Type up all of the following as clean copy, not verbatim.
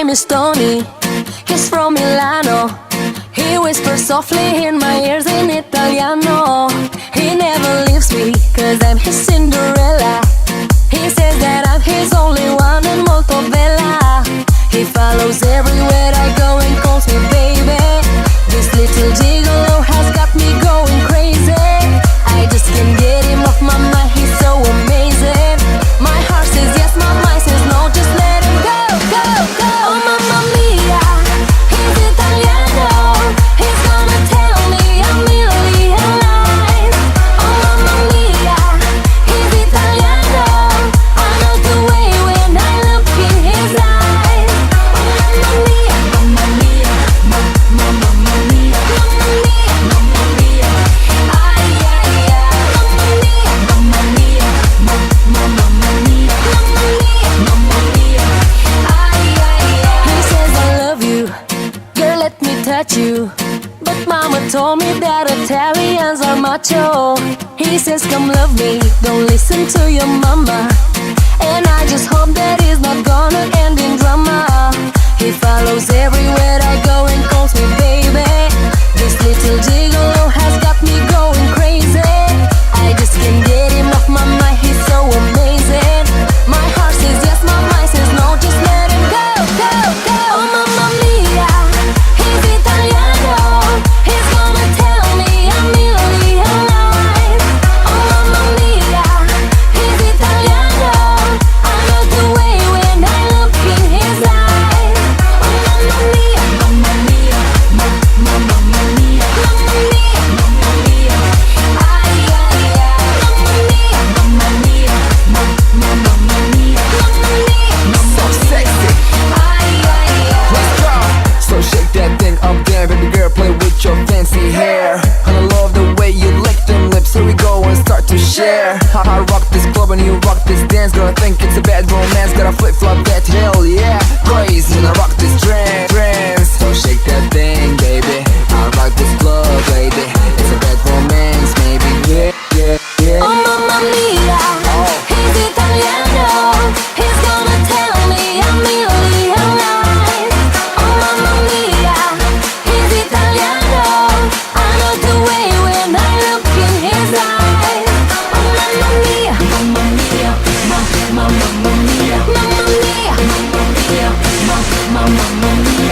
name is Tony, he's from Milano. He whispers softly in my ears in Italiano. He never leaves me, cause I'm his Cinderella. He says that I'm his only one and molto bella. He follows everywhere I go and calls me baby. This little gigolo has got me going crazy. I just can't get him off my mind, he's so amazing. My heart says yes, my mind says no, just let him go, go, go. Oh mamma mia, he's Italiano. He's gonna tell me a million lies. Oh mamma mia, he's Italiano. I know the way when I look in his eyes. Oh mamma mia, mamma mia, mamma mia, mamma mia, ay ay ay. Mamma mia, mamma mia, mamma mia, ay ay ay. He says I love you, girl, let me touch you. But mama told me that Italians are macho. He says come love me, don't listen to your mama. And I just hope that he's not gonna end in drama. He follows everywhere I go and calls me baby. This little gigolo has got me going crazy. I just can't get him off my mind, he's so amazing. My heart says yes, my mind says no, just let him go, go, go. Oh mamma mia, he's Italiano. He's gonna tell me a million lies. Oh mamma mia, he's Italiano. I know the way when I look in his eyes. Oh mamma mia, mamma mia, mamma mia, mamma mia, ay ay ay. Mamma mia, mamma mia, So sexy, ay ay ay. let's go. So shake that thing up there, baby girl, play with your fancy hair. And I love the way you lick them lips, here we go and start to share. I rock this club and you rock this dance, girl, I think it's a bad romance. Gotta flip-flop that, hell yeah, crazy. And I rock this trance, so shake that thing, baby. I rock this club, baby. It's a bad romance, maybe, yeah, yeah, yeah. Oh mamma mia, he's Italiano. He's gonna tell me a million lies. Oh mamma mia, he's Italiano. I know the way when I look in his eyes. Oh mamma mia, mamma mia, mamma mia, mamma mia, mamma mia, mamma mia.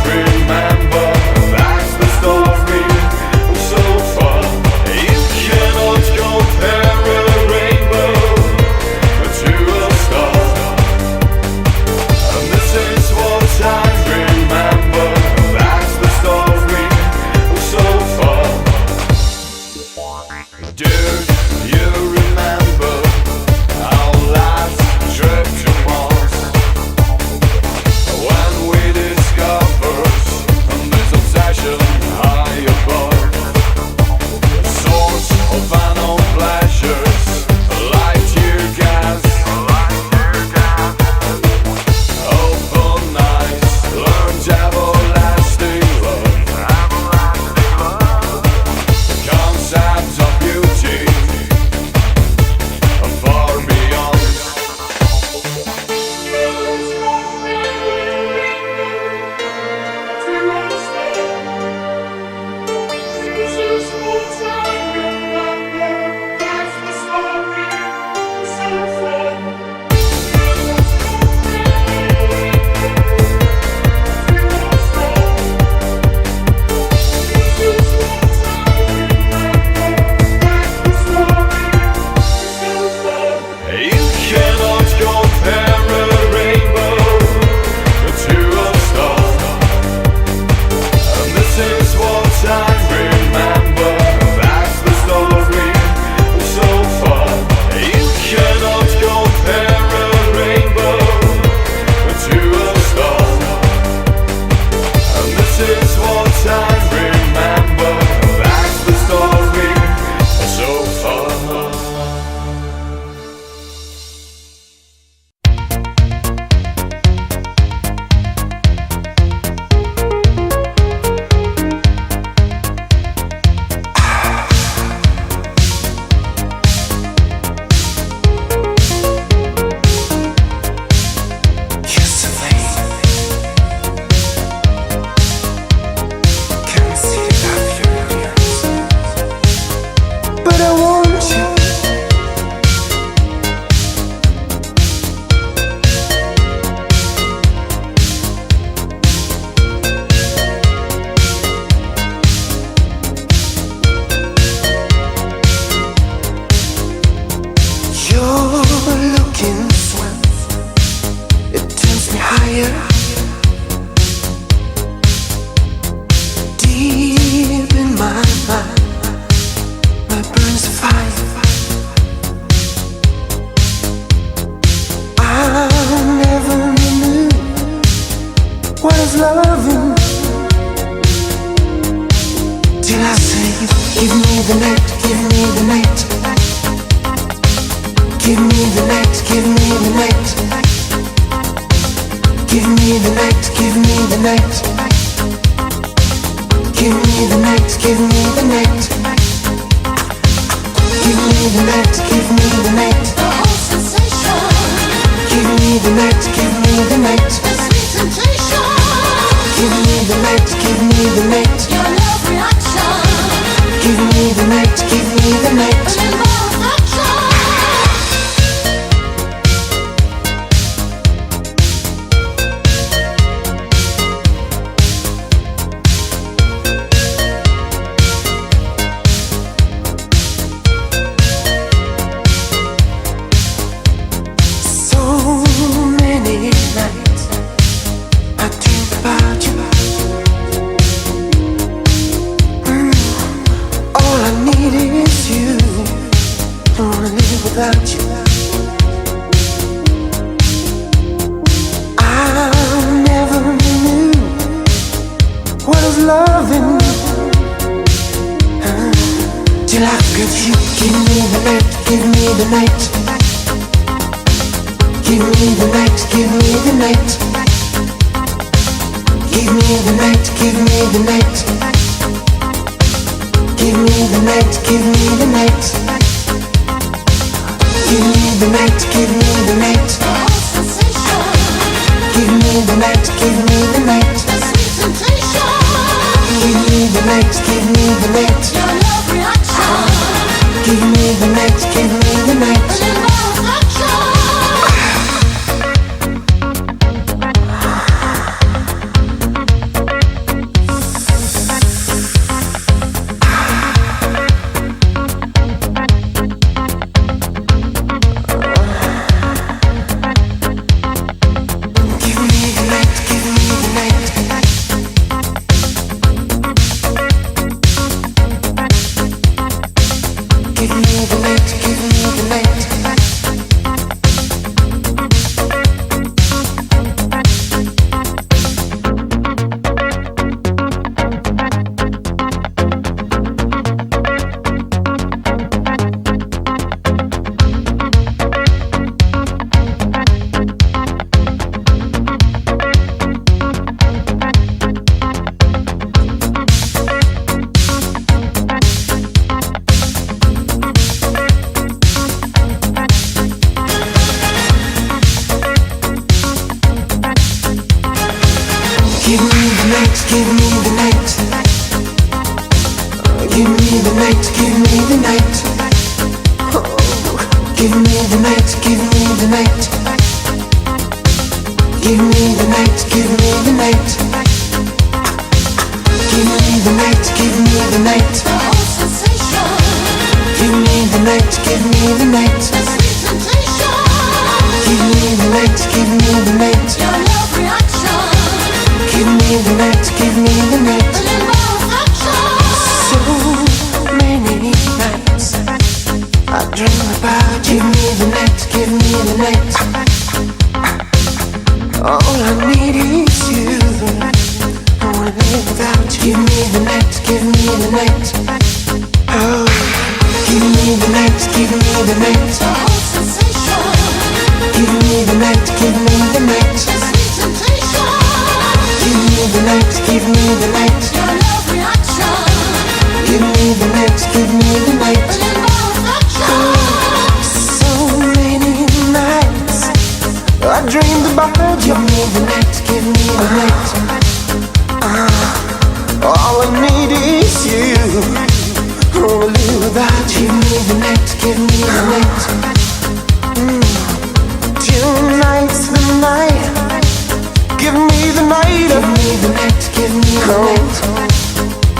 Remember, that's the story. So far, you cannot go. that burns the fire. I never knew what is loving till I say, give me the night, give me the night, give me the night, give me the night, give me the night, give me the night, give me the night, give me the night, give me the night, give me the night, The whole sensation. give me the night, give me the night, The sweet temptation. give me the night, give me the night, Your love reaction. give me the night, give me the night. An involved action. So many nights I dream about you. All I need is you. Don't wanna live without you. I never knew what is loving till I got you. Give me the night, give me the night. Give me the night, give me the night. Give me the night, give me the night. Give me the night, give me the night. Give me the night, give me the night. The whole sensation. Give me the night, give me the night. The sweet temptation. Give me the night, give me the night. Your love reaction. Give me the night, give me the night. An involved action. Give me the night, give me the night. Give me the night, give me the night. Give me the night, give me the night. Give me the night, give me the night. Give me the night, give me the night. Give me the night, give me the night. Give me the night, give me the night. The whole sensation. Give me the night, give me the night. The sweet temptation. Give me the night, give me the night. Your love reaction. Give me the night, give me the night. An involved action. So many nights I dream about you. Give me the night, give me the night. All I need is you. I wanna live without you. Give me the night, give me the night. Oh, give me the night, give me the night. The whole sensation. Give me the night, give me the night. The sweet temptation. Give me the night, give me the night. Your love reaction. Give me the night, give me the night. An involved action. So many nights I dreamed about you. Give me the night, give me the night. All I need is you. I wanna live without you. Give me the night, give me the night. Tonight's the night. Give me the night. Give me the night, give me the night.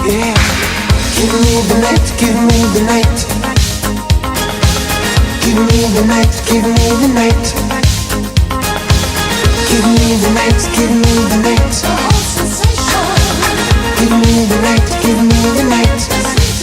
Yeah. Give me the night, give me the night. Give me the night, give me the night. Give me the night, give me the night. The whole sensation. Give me the night, give me the night. The sweet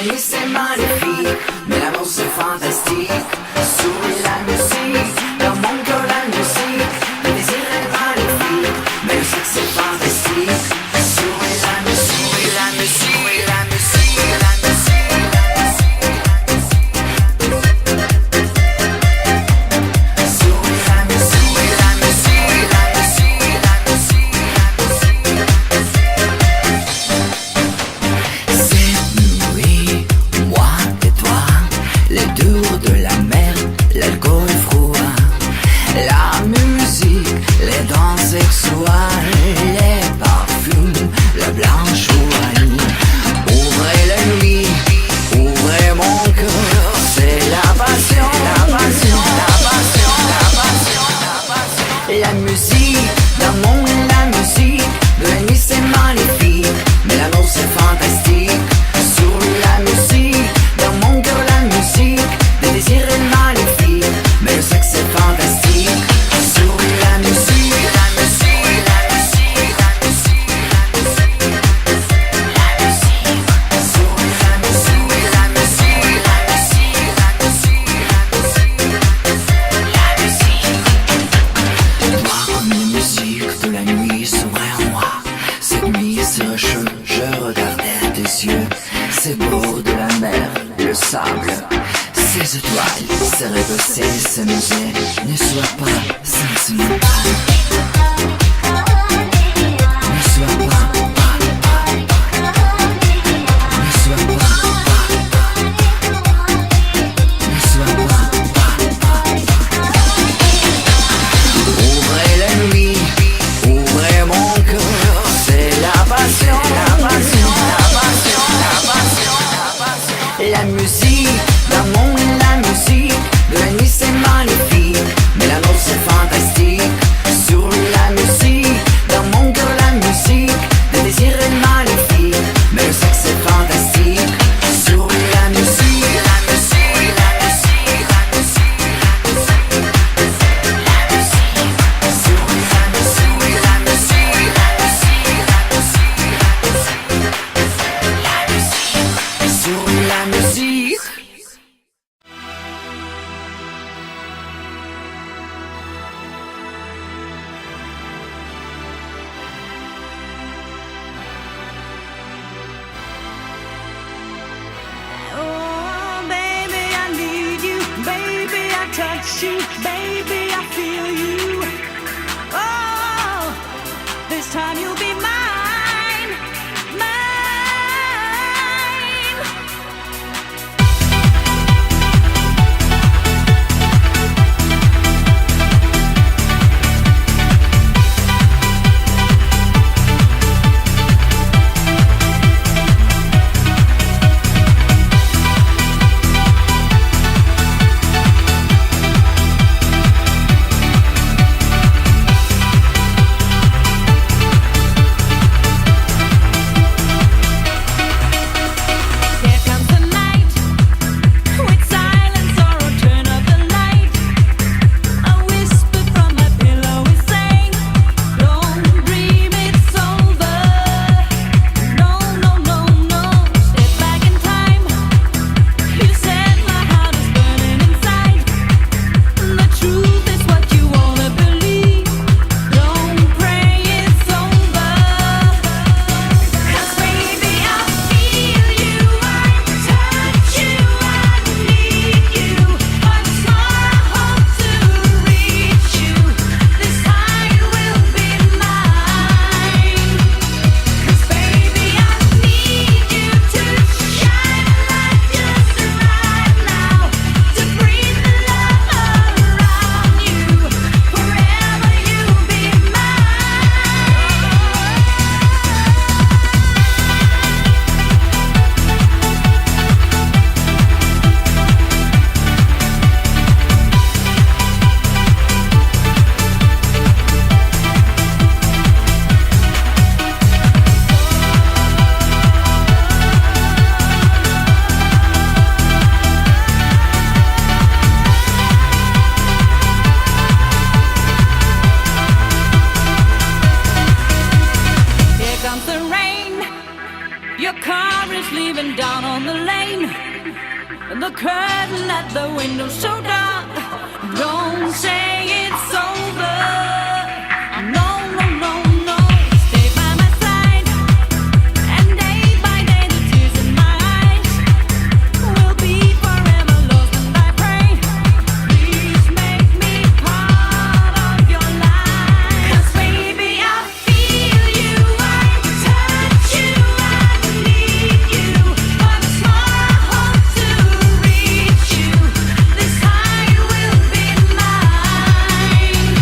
nuit c'est magnifique, mais l'amour c'est fantastique. Souris la musique, dans mon cœur la musique. Le désir est magnifique, mais le sexe c'est fantastique. Souris la musique, la musique, la musique, la musique, la musique. Souris la musique, la musique, la musique, la musique, la musique. Cette nuit, moi et toi, les deux de la mer, l'alcool froid, la musique, les danses sexuelles, les parfums, la blanche ouaille. Ouvrez la nuit, ouvrez mon cœur, c'est la passion, la passion, la passion, la passion, la passion. La musique, l'amour et la musique, de la nuit c'est magnifique, mais l'amour c'est fantastique. Sur la musique, dans mon cœur la musique, le désir est magnifique, mais le sexe c'est fantastique. Sur la musique, la musique, la musique, la musique, la musique, la musique. Sur la musique, la musique, la musique, la musique, la musique, la musique. Toi comme la musique de la nuit s'ouvrait en moi. Cette nuit c'est un jeu, je regardais à tes yeux. C'est beau de la mer, le sable, ces étoiles, ces rêves, ces musées. Ne sois pas sentimental. Ne sois pas, ne sois pas, ne sois pas. Ouvrez la nuit, ouvrez mon cœur, c'est la passion, la passion, la passion, la passion, la passion. La musique, l'amour et la musique, de la nuit c'est magnifique, mais l'amour c'est fantastique. Sur la musique, dans mon cœur la musique, le désir est magnifique, mais le sexe c'est fantastique. Sur la musique, la musique, la musique, la musique, la musique. Sur la musique, la musique, la musique, la musique, la musique. Sur la musique. Oh, baby, I need you. Baby, I touch you. Baby, I feel you. Oh, this time you'll be mine, mine. The curtain at the window so dark. Don't say it's over. No, no, no, no. Stay by my side. And day by day the tears in my eyes will be forever lost. And I pray, please make me part of your life. 'Cause baby, I feel you, I touch you, I need you. But it's more hope to reach you. This high will be mine.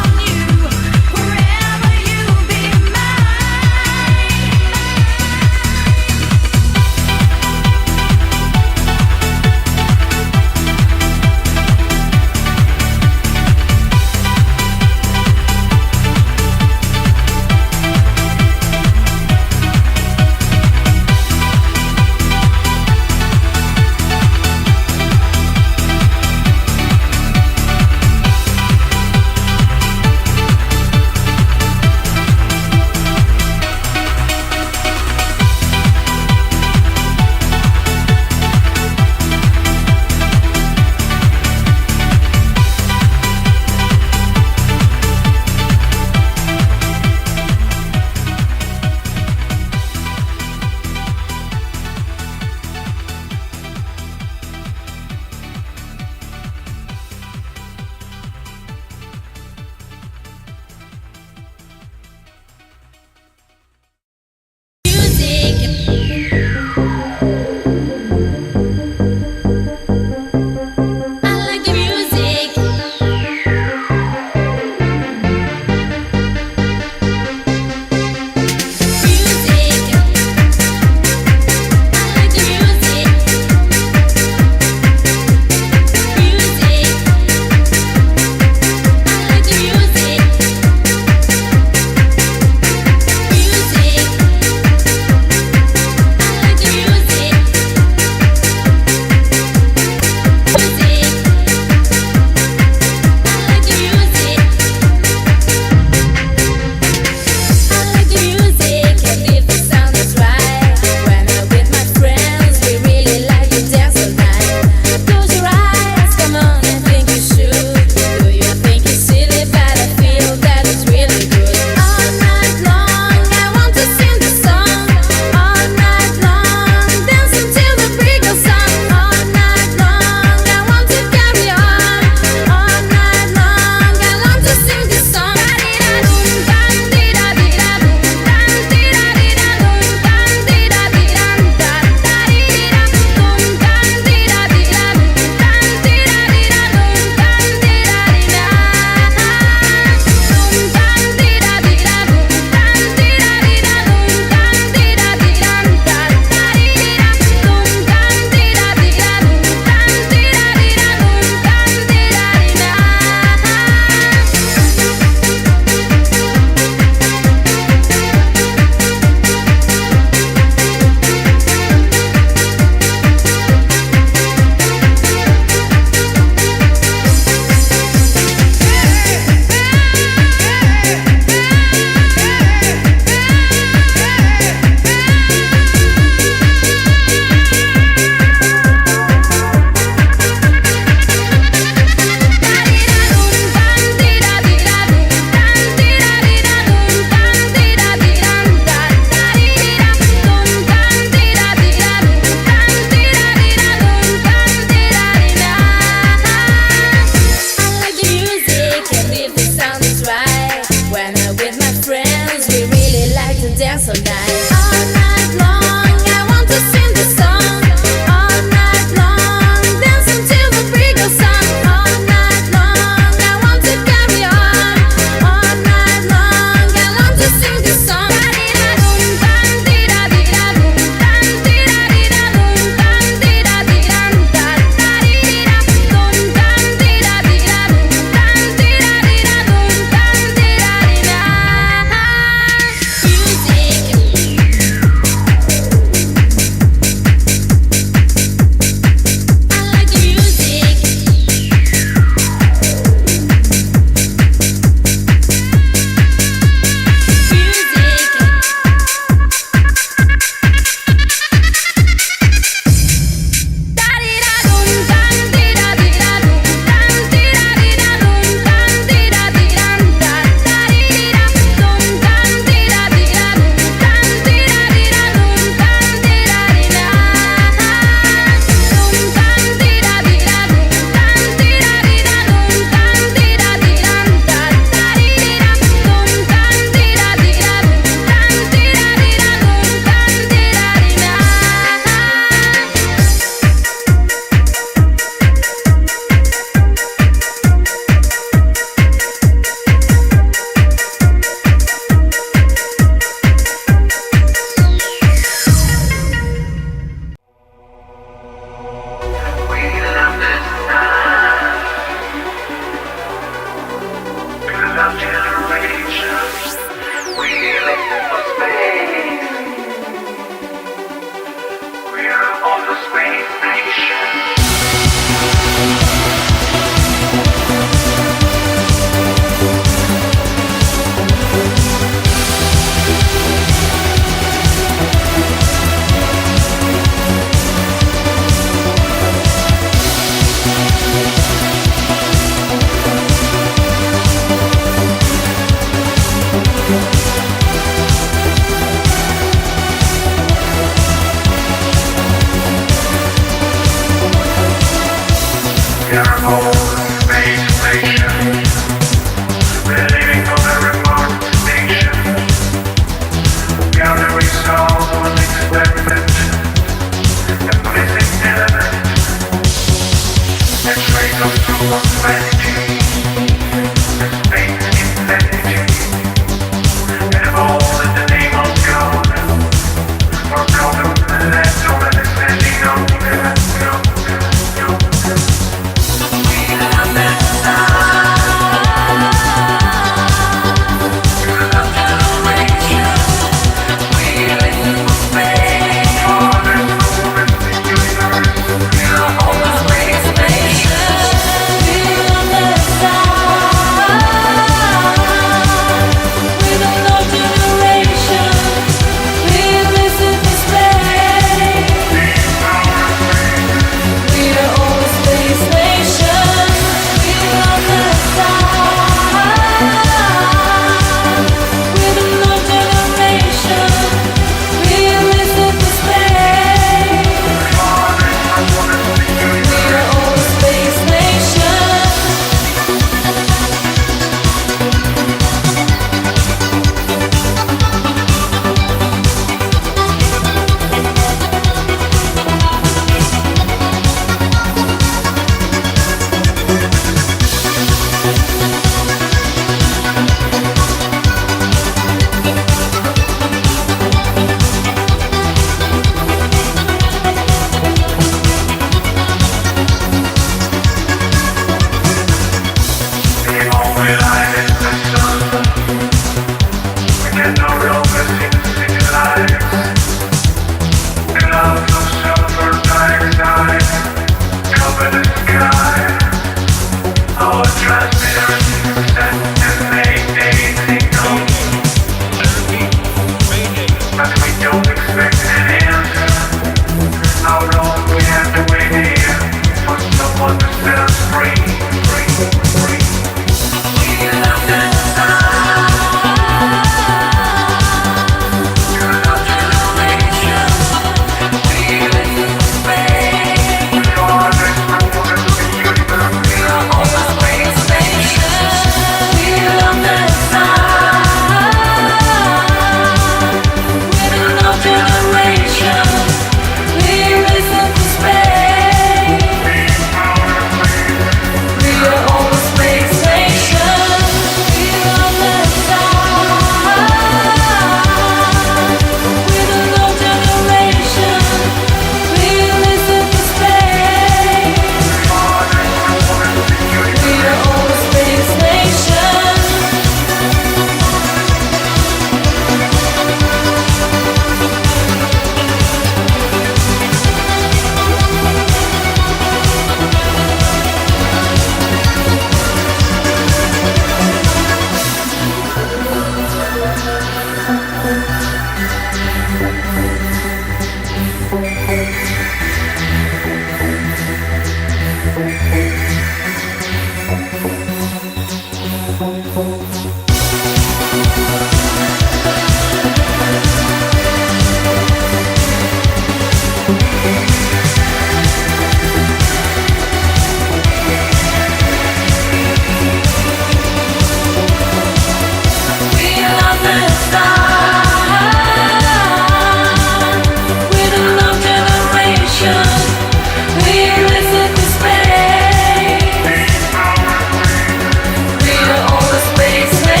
Space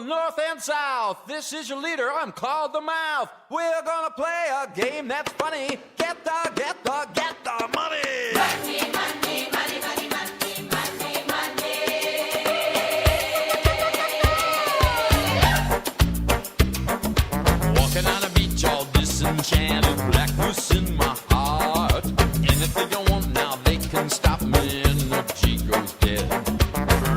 north and south. This is your leader, I'm called the Mouth. We're gonna play a game that's funny. Get the money. Money, money, money, money, money, money, money. Walking on a beach all disenchanted, blackness in my heart. Anything I want now, they can stop me, energy goes dead.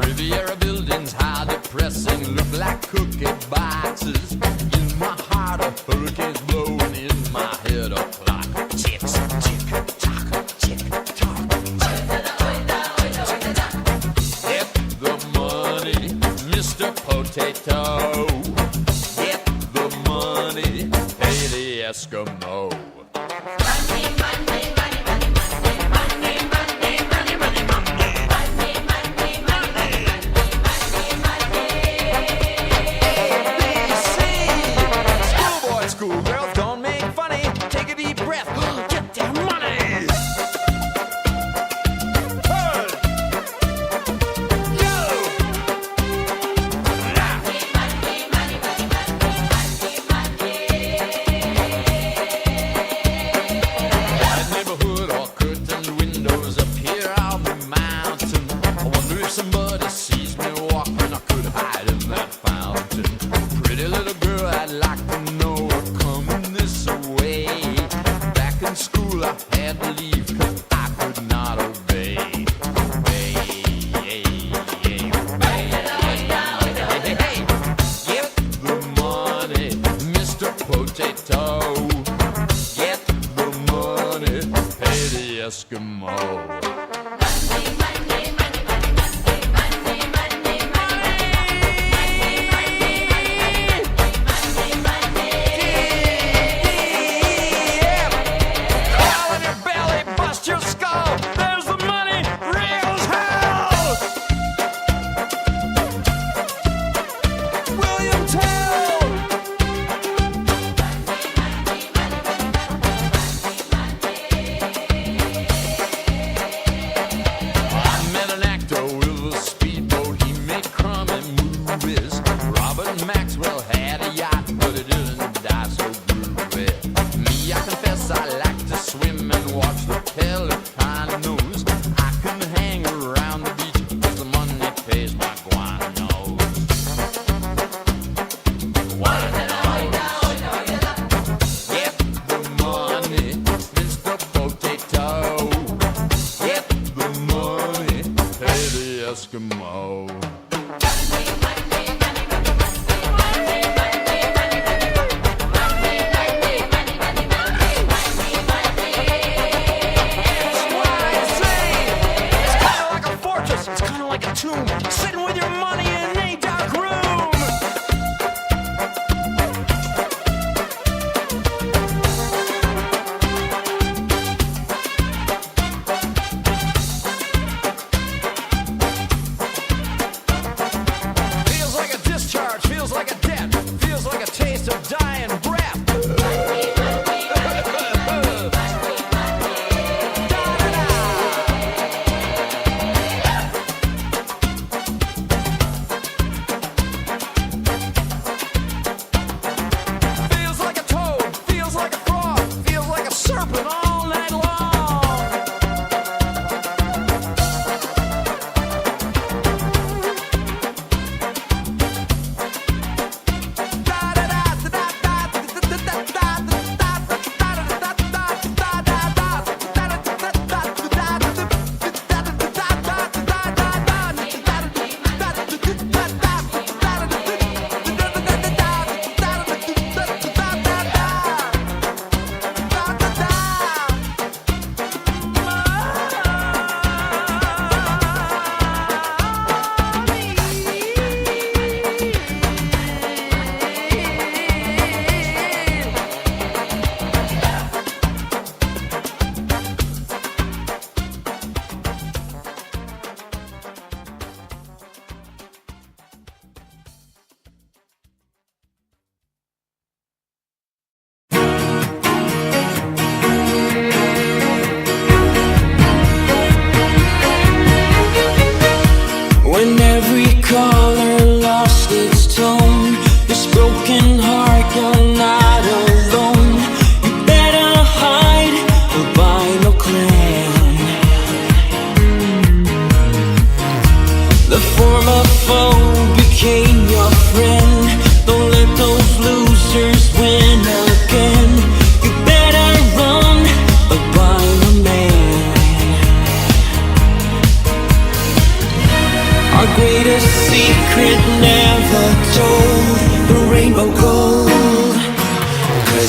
Riviera buildings, high depressing, look like cookie boxes. In my heart, a hurricane's blowing, in my head a clock ticks, tick tock, tick tock. Get the money, Mr. Potato. Get the money, pay the Eskimo. Money, money, money, money, money, money, money, money, money, money. Schoolgirls, don't make funny. Take a deep breath. Get their money. Hey. Yo. Wide neighborhood, all curtained windows up here on the mountain. I wonder if somebody sees me walking, I could hide in that fountain. Pretty little girl, I'd like to know her coming this way. Back in school, I had to leave 'cause I could not obey. Get the money, Mr. Potato. Get the money, pay the Eskimo. Crawl in your belly, bust your skull. There's the money, real as hell. William Tell.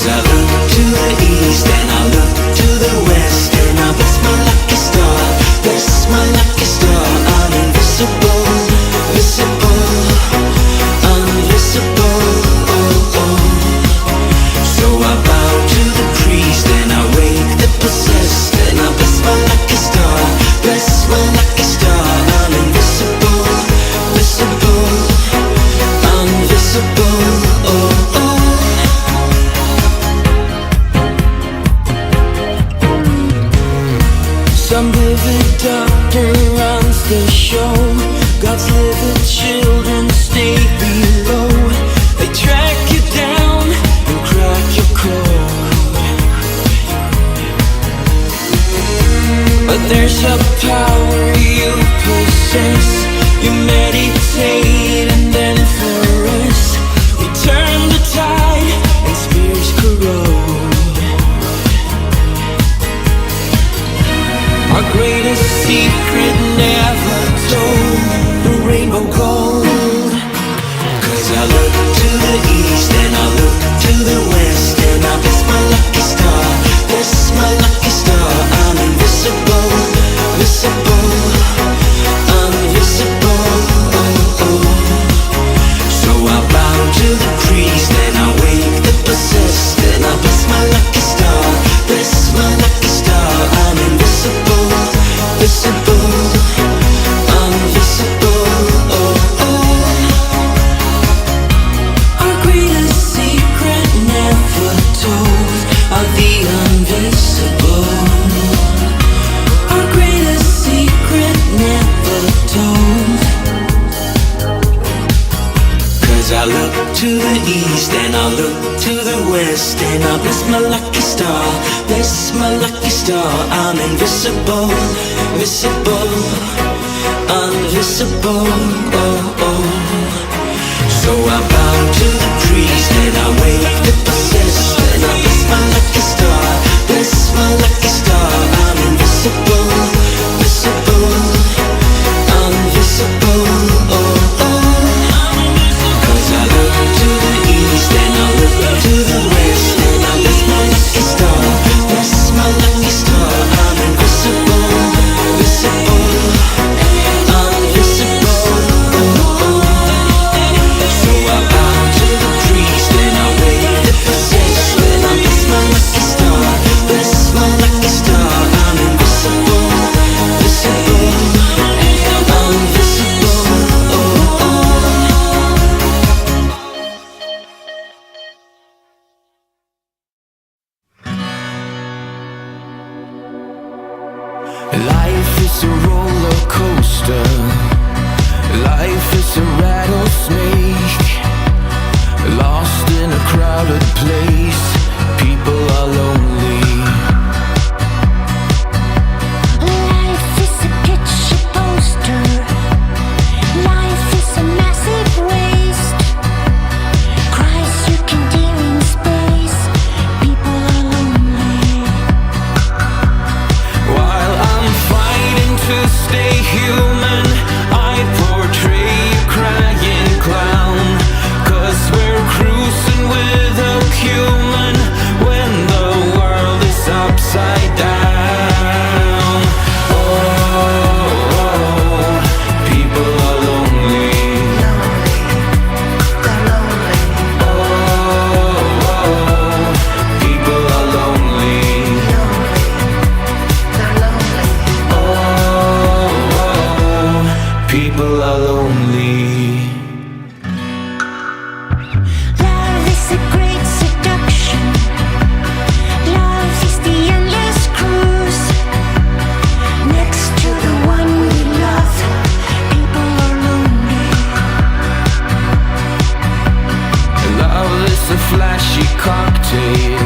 'Cause I look to the east and I look to the west, and I bless my lucky star, bless my lucky star. I'm invisible, visible, invisible. Oh, oh. So I bow to the priest and I wake the possessed, and I bless my lucky star, bless my lucky star. I'm invisible, visible, invisible. Oh, oh. Some vivid doctor runs the show. God's living children stay below. They track you down and crack your code. But there's a power you possess. You meditate and then fluoresce. We turn the tide and spears corrode. Our greatest secret never told, the rainbow gold. 'Cause I look to the east and I look to the west, and I bless my lucky star, bless my lucky star. I'm invisible, visible, invisible. Oh, oh. So I bow to the priest and I wake the possessed, and I bless my lucky star, bless my lucky star. I'm invisible, visible, invisible. Oh, oh. Our greatest secret never told, are the invisible. Our greatest secret never told. 'Cause I look to the east and I look to the west, and I bless my lucky star, bless my lucky star. I'm invisible, visible, invisible. Oh, oh. So I bow to the priest and I wake the possessed, and I bless my lucky star, bless my lucky star. I'm invisible, visible, invisible. Oh, oh. 'Cause I look to the east and I look to the west, and I bless my lucky star, bless my lucky star. I'm invisible, visible, invisible. Oh, oh. So I bow to the priest and I wake the possessed, and I bless my lucky star, bless my lucky star. I'm invisible, visible, invisible. Oh, oh. Life is a roller coaster. Life is a rattlesnake. Lost in a crowded place. People are lonely. Life is a picture poster. Life is a massive waste. Cries you can deal in space. People are lonely. While I'm fighting to stay human, I portray a crying clown. 'Cause we're cruising with a human when the world is upside down. Oh, people are lonely. Oh, people are lonely. Oh, people are lonely. Love is a great seduction. Love is the endless cruise. Next to the one we love, people are lonely. Love is a flashy cocktail.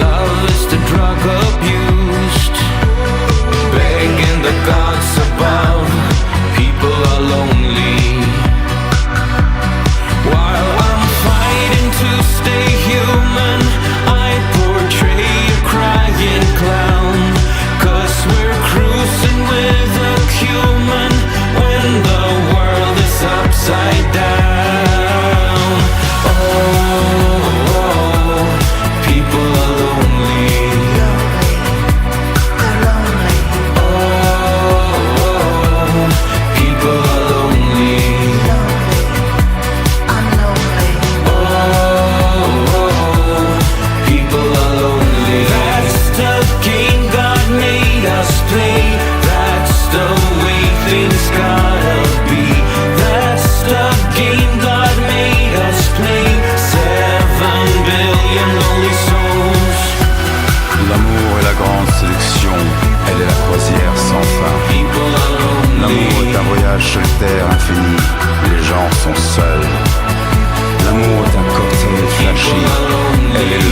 Love is the drug abused. Begging the gods above, people are lonely. While I'm fighting to stay human, I portray a crying clown. 'Cause we're cruising with a human when the world is upside down. Oh, L'amour est la grande sélection, elle est la croisière sans fin. L'amour est un voyage solitaire infini, les gens sont seuls. L'amour est un cocktail flashy, elle est le